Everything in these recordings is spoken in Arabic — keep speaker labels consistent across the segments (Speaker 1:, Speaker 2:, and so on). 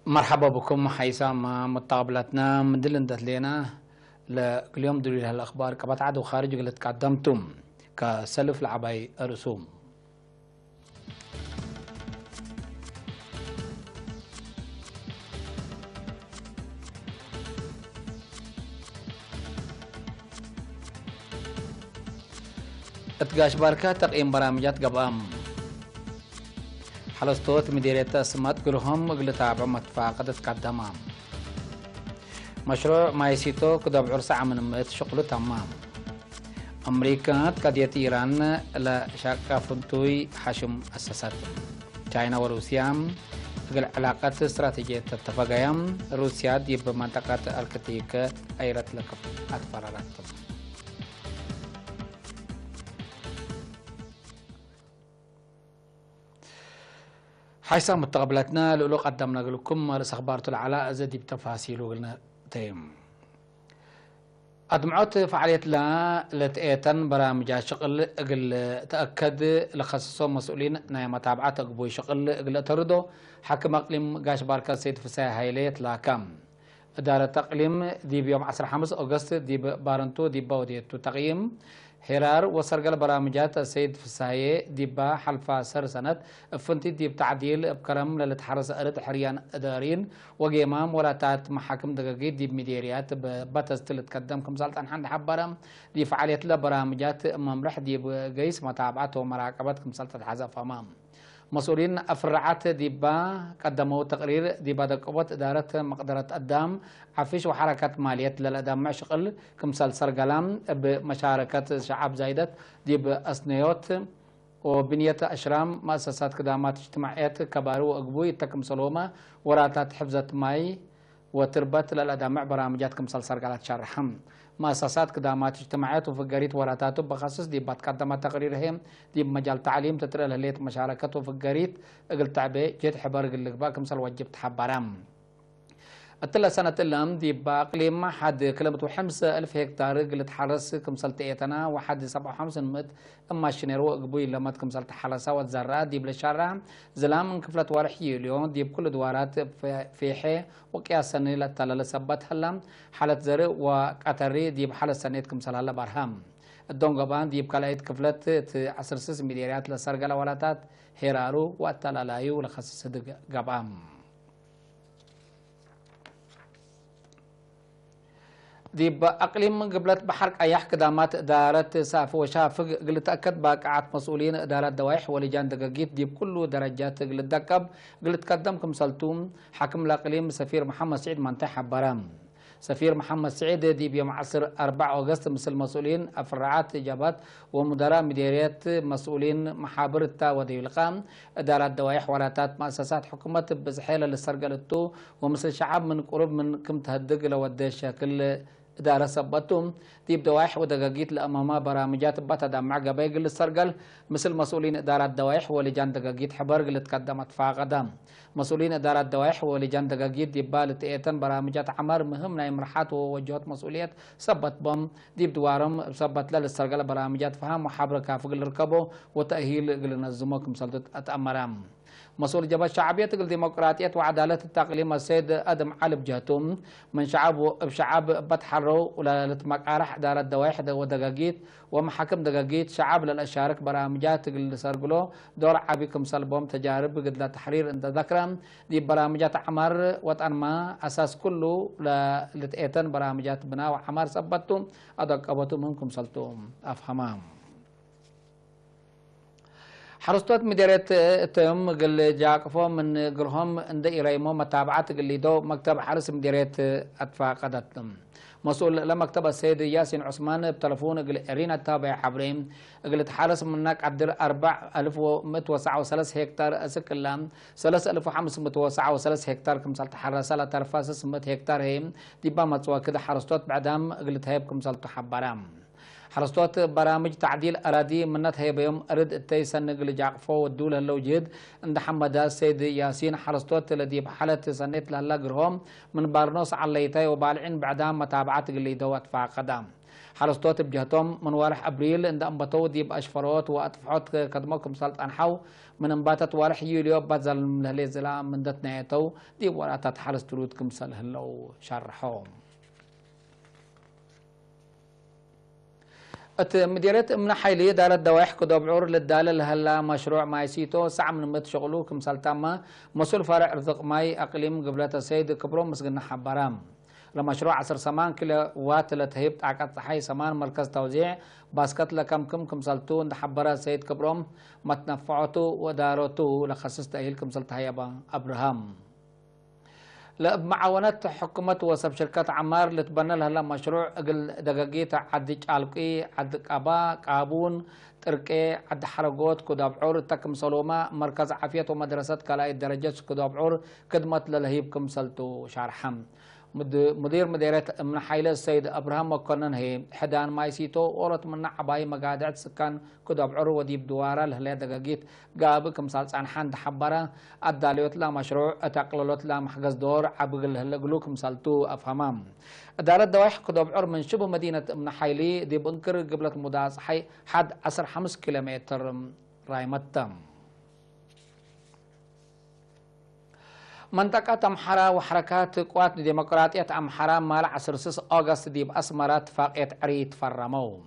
Speaker 1: مرحبا بكم حيثم مقابلتنا من دلندت لنا اليوم دليل هالأخبار كبت عدو خارج اللي تقدمتم كسلف العباي رسوم اتقاش باركات تقييم برامجات قبام حلستوت مديرية سمات قلهم قل تابع متفاقدة تقدمام مشروع مايسيتو كدب عرس عمن مت شغله تمام أمريكا قضية إيران لشاكا فنتوي حشم أساسات تشاينا وروسيا قل علاقات استراتيجية تتفاقيام روسيا دي بمنطقة الكتيك أيرت لك أتفرارات حيث متقبلتنا لولو قدمنا لكم رس أخبار العلاء زدي بتفاصيل وقلنا تيم أدمعت فعالية لا لتأتن برامج شغل قل تأكد لخصصهم مسؤولين نايم متابعات قبوي شغل قل تردو حكم أقليم قاش باركا سيد فساها هايليت لا كام إدارة تقليم دي بيوم 15 أغسطس دي بارنتو دي باوديتو تقييم هرار وسرقل برامجات السيد فساية ديبا حلفا سر سنة فنتي ديب تعديل بكرم للتحرس أرد حريان إدارين وقيمام ولاتات محاكم دقاقيد ديب مديريات باتستل تقدم كمسالت عن حبرم دي فعالية لبرامجات ممرح ديب قيس متابعات ومراقبات كمسالت حزف أمام مسؤولين أفرعات ديبا قدموا تقرير ديبا دقوات إدارة مقدرة الدام عفيش وحركات مالية للأدام مع شغل كمسال سرقلام بمشاركة شعب زايدة ديب أسنيوت وبنية أشرام مؤسسات خدمات اجتماعيات كبارو أقبوي تكم سلومة وراتات حفظة ماي وتربت للأدام مع برامجات كمسال سرقلات شرحم مؤسسات خدمات اجتماعيات وفقريت وراتاتو بخصص دي بتقدم تقريرهم دي بمجال تعليم تترى لهليت مشاركة وفقريت اقل تعبي جيت حبار قل لك باكم سال وجبت حبارام التلا سنة اللام دي باقليم حد كلمة وحمس 1000 هكتار قلت حرس كمسال تيتنا وحد 57 مت اما الشنيرو قبوي لما كمسال تحرسا وتزرات دي بالشارع زلام من كفلة ورحي اليوم دي بكل دوارات في حي وقياسا للتلا لسبت هلا حالة زرق وقطري دي بحالة سنة كمسال هلا برهام الدونغبان دي بكلايت كفلة 10 مليارات لسرقلا ولاتات هيرارو واتلا لايو لخصص قبام دي بأقليم قبلت بحرك أيح كدامات إدارة ساف وشافق قلت تأكد باقعات مسؤولين إدارة دوايح ولجان دقاقيت دي بكل درجات قلت دكب قلت قدم كمسلتوم حكم الأقليم سفير محمد سعيد منتح برام سفير محمد سعيد دي بيوم 4 أغسطس مثل مسؤولين أفرعات إجابات ومدراء مديريات مسؤولين محابر التا ودي القام إدارة دوايح وراتات مؤسسات حكومة بزحيلة للسرقلتو ومثل شعب من قرب من كم تهدق لودي شكل إدارة سبتهم ديب دوايح ودقاقيت لأمامها برامجات بطا دمع قبايق للسرقل مثل مسؤولين إدارة دوايح ولجان دقاقيت حبر اللي تقدمت فاقدام مسؤولين إدارة دوايح ولجان دقاقيت ديب بالت إيتن برامجات عمر مهم نايمرحات ووجهات مسؤوليات سبت بم ديب دوارم سبت للسرقل برامجات فهم وحبر كافق الركبو وتأهيل لنظموك مسلطة أتأمرام مسؤول جبهة شعبية الديمقراطية وعدالة التقليم السيد أدم علي بجهتهم من شعب بتحروا ولا مقارح دار الدوايح ودقاقيت ومحاكم دقاقيت شعب للأشارك برامجات اللي سرقلو دور عبيكم سلبهم تجارب قد لا تحرير انت ذكرم دي برامجات عمر وطنما أساس كله لتأتن برامجات بناء وعمر سبتهم أدق أبتهم منكم سلتهم أفهمام حرستوت مديرية تيم قل جاكفو من قرهم عند إيريمو متابعات قل دو مكتب حرس مديرية أطفاء قدتهم مسؤول لمكتب السيد ياسين عثمان بتلفون قل إرينا تابع حبريم قل تحرس منك عبدر 4193 هكتار أسكلام 3593 هكتار كمسال تحرس لا ترفاس 600 هكتار هيم ديبا متسوا كده حرستوت بعدام قل تهيب كمسال تحبرام حرستوت برامج تعديل أراضي منت هي بيوم أرد التيسن نقل جاقفو والدولة اللوجيد عند حمد السيد ياسين حرستوت الذي بحالة سنة لهلا قرهم من بارنوس عليتي وبالعين بعدام متابعات اللي دوت فاقدام حرستوت بجهتهم من وارح أبريل عند أنبتو ديب أشفرات وأطفحات كدموكم سلط أنحو من انباتت وارح يوليو بازل ملهلي زلا من دت نايتو ديب وراتات حرستروتكم سلهلو شرحوم مديرية من حيلي دار الدواح كدبعور للدالة لهلا مشروع مايسيتو ساعة من مت شغلو كمثال تاما مسؤول فرع رزق ماي أقليم قبلة السيد كبروم مسجنا حبرام لمشروع عصر سمان كلا وات لتهيب تعقد صحي سمان مركز توزيع باسكت لكم كمثالتو عند حبرا السيد كبروم متنفعتو ودارتو لخصص تأهيل كمثال تهيبا أبراهام لمعاونات حكومة وسب شركات عمار اللي تبنى لها مشروع اقل دقاقيت عد جالقي عد قابا قابون تركي عد حرقوت كدابعور تكم سلوما مركز عافية ومدرسات كلاي درجات كدابعور خدمة للهيب كمسلتو شارحم مدير مديرية من حيلة السيد أبراهام وكنن هي حدان مايسيتو ورت من عباي مقادات سكان كدابعور وديب دوارة لهلا دقاقيت قاب كمسال سانحان تحبرة الداليوت لا مشروع اتقللوت لا محجز دور عبقل هلقلو كمسالتو أفهمام دار الدواح كدابعور من شبه مدينة من حيلي دي بنكر قبلة مداس حي حد 15 كيلومتر رايمتم منطقة أمحرا وحركات قوات ديمقراطية أمحرا مال 10 أغسطس ديب أسمرات فاقية عريت فرمو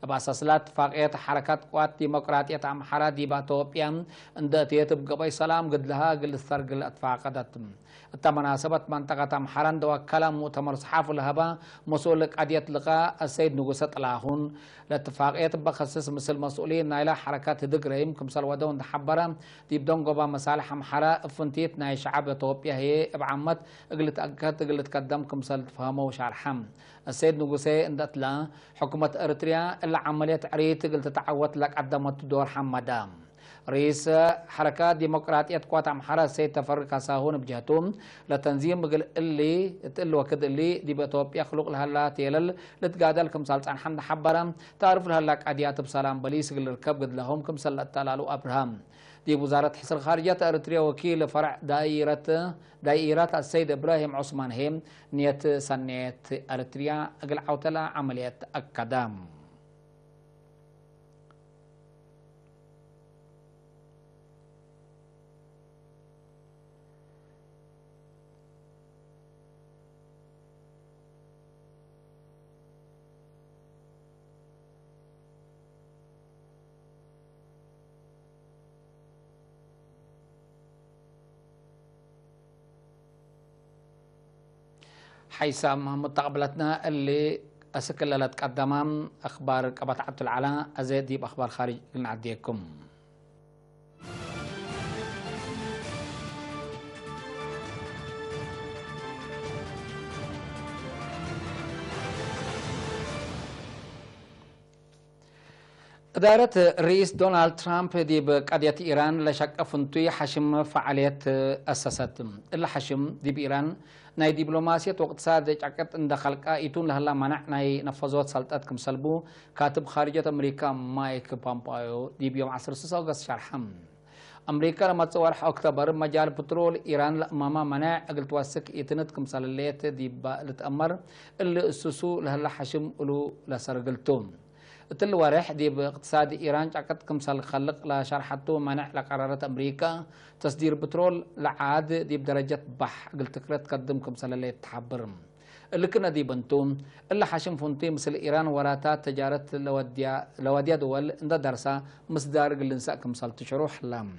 Speaker 1: بأساسلات فاقية حركات قوات ديمقراطية أمحرا ديب أتوبيا انداتيت بقبي سلام قد لها قل الثرق الأتفاقدت التمناسبة منطقة أمحرا دوكلا مؤتمر صحاف الهبا مسؤولك أديت لقاء السيد نقوست لاهون لاتفاقية بخصص مثل مسؤولين نايلا حركات دقريم كمسال ودون تحبرا ديب دون قبا مصالح أمحرا فنتيت ناي شعب أتوبيا هي بعمت قلت أكد قلت قدم كمسال تفهمو شارحم السيد نقوسي اندت لا حكومة أريتريا اللي عملية عريت قلت تعوت لك قدمت دور حمدام رئيس حركات ديمقراطية قوات أمحرا السيد تفرق ساهون بجهتهم لتنظيم بقل اللي تقل وكد اللي دي بأتوبيا خلق لها لا تيلل لتقادل كمسال عن حمد حبرا تعرف لها لك عديات بسلام بليس قل الركب قد لهم كمسال التلالو أبراهام دي وزارة حصر خارجية أريتريا وكيل فرع دائرة السيد إبراهيم عثمان هيم نية سنية أريتريا أقل عوتلا عملية أكدام حيسام متقبلتنا اللي أسكللت قدامام أخبار قبط عبد العلا أزيد ديب أخبار خارج نعديكم إدارة الرئيس دونالد ترامب دي بقضية إيران لشك فنتوي حشم فعالية أسست إلا حشم دي بإيران ناي دبلوماسية واقتصاد جاكت عند خلقا إيتون لهلا منع ناي نفذوات سلطات كم سلبو كاتب خارجية أمريكا مايك بامبايو دي بيوم 10 أغسطس شرحم أمريكا لما تصور أكتوبر مجال بترول إيران لأمام منع أقل توسك إتنت كم سلاليت دي لتأمر اللي أسسو لهلا حشم ألو لسرقلتون تل ورح دي باقتصاد إيران جاكت كمسال خلق لا شرحته منع لقرارات أمريكا تصدير بترول لعاد دي بدرجة بح قلت كرت قدم كمسال اللي تحبرم اللي كنا دي بنتوم اللي حشم فنتي مثل إيران وراتات تجارة لوديا دول عند درسة مصدار قلنسا كمسال تشروح لام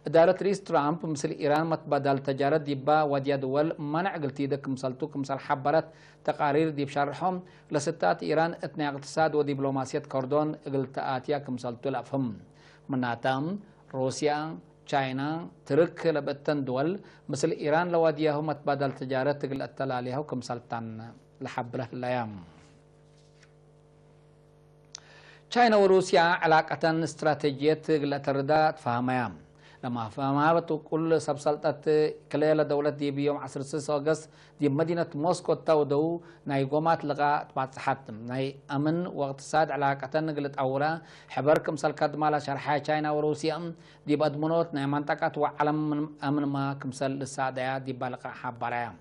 Speaker 1: إدارة رئيس ترامب مثل إيران متبادل تجارة ديبا وديا دول منع قلتي ده كمسالتو كمسال حبرت تقارير دي بشرحهم لستات إيران اتنى اقتصاد ودبلوماسية كوردون قلت آتيا كمسالتو لأفهم مناتام روسيا تشاينا ترك لبتن دول مثل إيران لودياهم متبادل تجارة تقل التلاليها وكمسالتان لحبره الأيام تشاينا وروسيا علاقة استراتيجية قلت الرداء تفهميام لما فهمت كل سبسلطات كليلة دولة دي بيوم 10 أغسطس دي مدينة موسكو تودو ناي قومات لغا تبعت حتم ناي أمن واقتصاد علاقة نقلت أورا حبركم سلكات مالا شرحة تشاينا وروسيا دي بأدمنوت ناي منطقة وعلم من أمن ما كمسل للسعودية دي بالغا حبرايا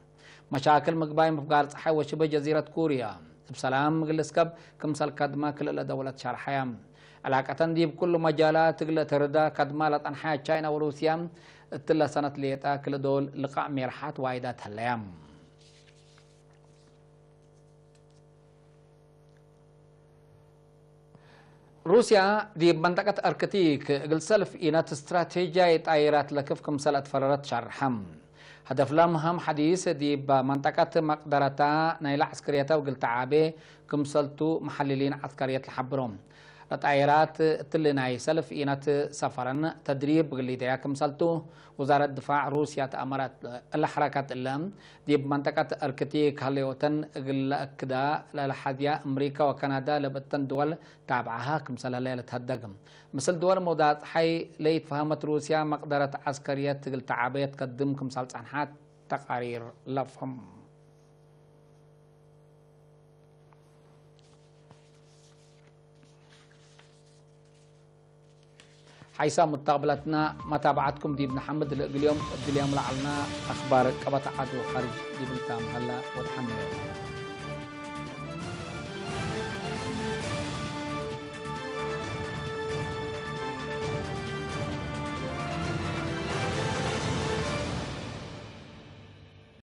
Speaker 1: مشاكل مقبايم مفقار صحي وشبه جزيرة كوريا بسلام قلسكب كمسال كدما كل دولة شرحيام علاقة دي بكل مجالات تقل تردا كدمالة أنحاء تشاينا وروسيا تلا سنة ليتا كل دول لقاء ميرحات وايدات هاليام روسيا دي منطقة أركتيك قل سلف إينات استراتيجية طائرات لكف كمسالة فررت شرحم هدف لهم حديث دي بمنطقة مقدرتا نايل عسكريتا وقل تعابي كمسلتو محللين عسكريات الحبرهم الطائرات تلناي سلف إينات سفرن تدريب قليديا كمسلتو وزارة الدفاع روسيا تأمرت الحركات اللام دي بمنطقة أركتيك هليوتن قل أكدا للحديا أمريكا وكندا لبتن دول تابعها كمسالة ليلة هدقم مثل دول مودات حي ليت فهمت روسيا مقدرة عسكريات قل تعابي تقدم كمسال صنحات تقارير لفهم حيث متقبلتنا متابعتكم دي ابن حمد اليوم لعلنا أخبار قبط عدو خارج دي بنتام هلا وتحمل